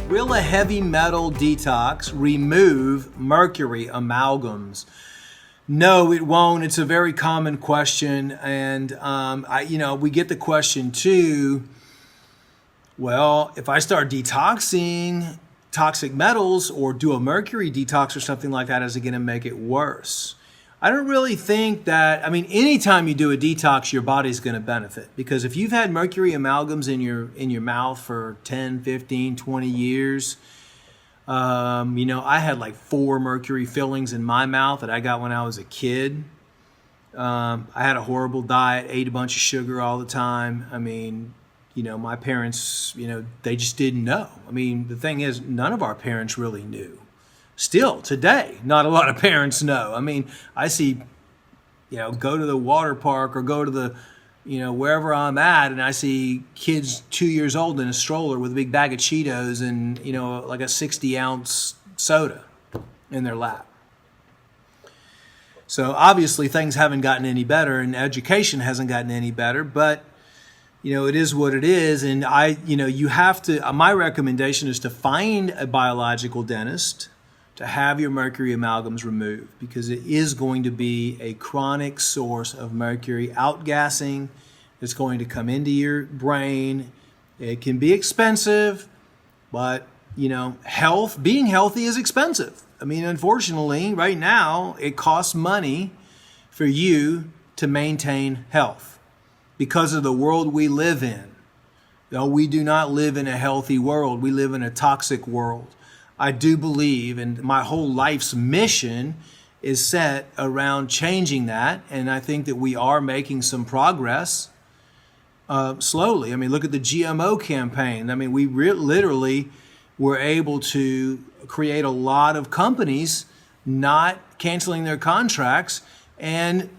Will a heavy metal detox remove mercury amalgams? No, it won't. It's a very common question, and we get the question too. Well, if I start detoxing toxic metals or do a mercury detox or something like that, is it going to make it worse? I don't really think that. I mean, anytime you do a detox, your body's going to benefit, because if you've had mercury amalgams in your mouth for 10, 15, 20 years, I had like 4 mercury fillings in my mouth that I got when I was a kid. I had a horrible diet, ate a bunch of sugar all the time. I mean, my parents, they just didn't know. I mean, the thing is, none of our parents really knew. Still, today, not a lot of parents know. I mean, I see, go to the water park or go to the, wherever I'm at, and I see kids 2 years old in a stroller with a big bag of Cheetos and, like a 60-ounce soda in their lap. So obviously things haven't gotten any better, and education hasn't gotten any better, but it is what it is. And you have to, my recommendation is to find a biological dentist to have your mercury amalgams removed, because it is going to be a chronic source of mercury outgassing. It's going to come into your brain. It can be expensive, but being healthy is expensive. I mean, unfortunately, right now, it costs money for you to maintain health because of the world we live in. We do not live in a healthy world. We live in a toxic world. I do believe, and my whole life's mission is set around changing that, and I think that we are making some progress slowly. I mean, look at the GMO campaign. I mean, we literally were able to create a lot of companies not canceling their contracts and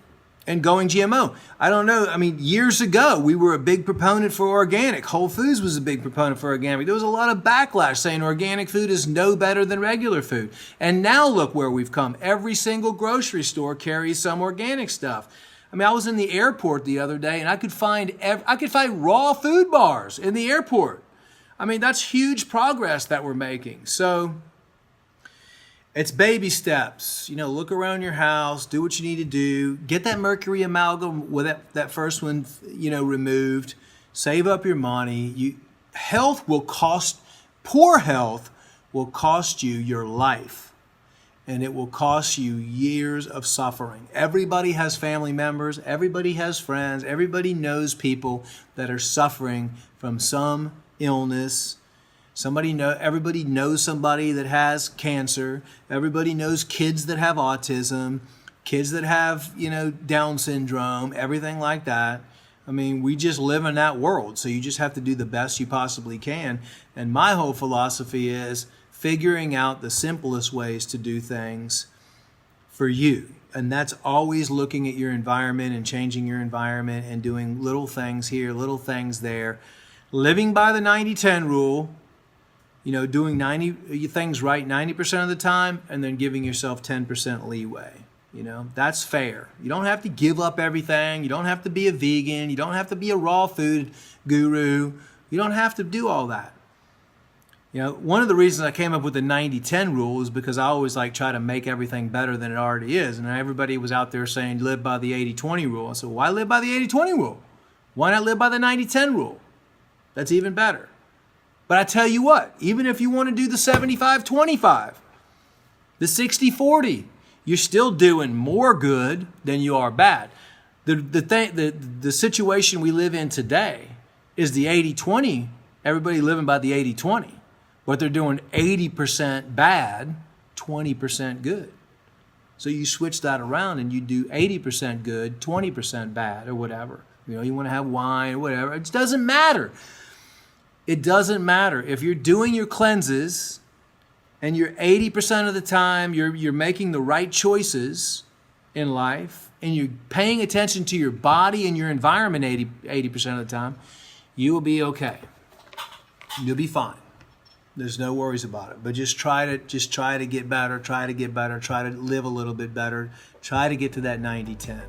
going GMO. I don't know. I mean, years ago, we were a big proponent for organic. Whole Foods was a big proponent for organic. There was a lot of backlash saying organic food is no better than regular food. And now look where we've come. Every single grocery store carries some organic stuff. I mean, I was in the airport the other day, and I could find raw food bars in the airport. I mean, that's huge progress that we're making. So it's baby steps. Look around your house, do what you need to do, get that mercury amalgam with that first one, removed. Save up your money. Poor health will cost you your life, and it will cost you years of suffering. Everybody has family members, everybody has friends, everybody knows people that are suffering from some illness. Everybody knows somebody that has cancer. Everybody knows kids that have autism, kids that have, Down syndrome, everything like that. I mean, we just live in that world. So you just have to do the best you possibly can. And my whole philosophy is figuring out the simplest ways to do things for you. And that's always looking at your environment and changing your environment and doing little things here, little things there. Living by the 90-10 rule. Doing 90 things right 90% of the time, and then giving yourself 10% leeway. That's fair. You don't have to give up everything. You don't have to be a vegan. You don't have to be a raw food guru. You don't have to do all that. One of the reasons I came up with the 90-10 rule is because I always try to make everything better than it already is. And everybody was out there saying live by the 80-20 rule. I said, why live by the 80-20 rule? Why not live by the 90-10 rule? That's even better. But I tell you what, even if you want to do the 75-25, the 60-40, you're still doing more good than you are bad. The situation we live in today is the 80-20, everybody living by the 80-20. But they're doing 80% bad, 20% good. So you switch that around and you do 80% good, 20% bad, or whatever. You want to have wine or whatever. It doesn't matter. It doesn't matter. If you're doing your cleanses and you're 80% of the time you're making the right choices in life, and you're paying attention to your body and your environment 80% of the time, you will be okay. You'll be fine. There's no worries about it. But just try to get better, try to live a little bit better, try to get to that 90-10.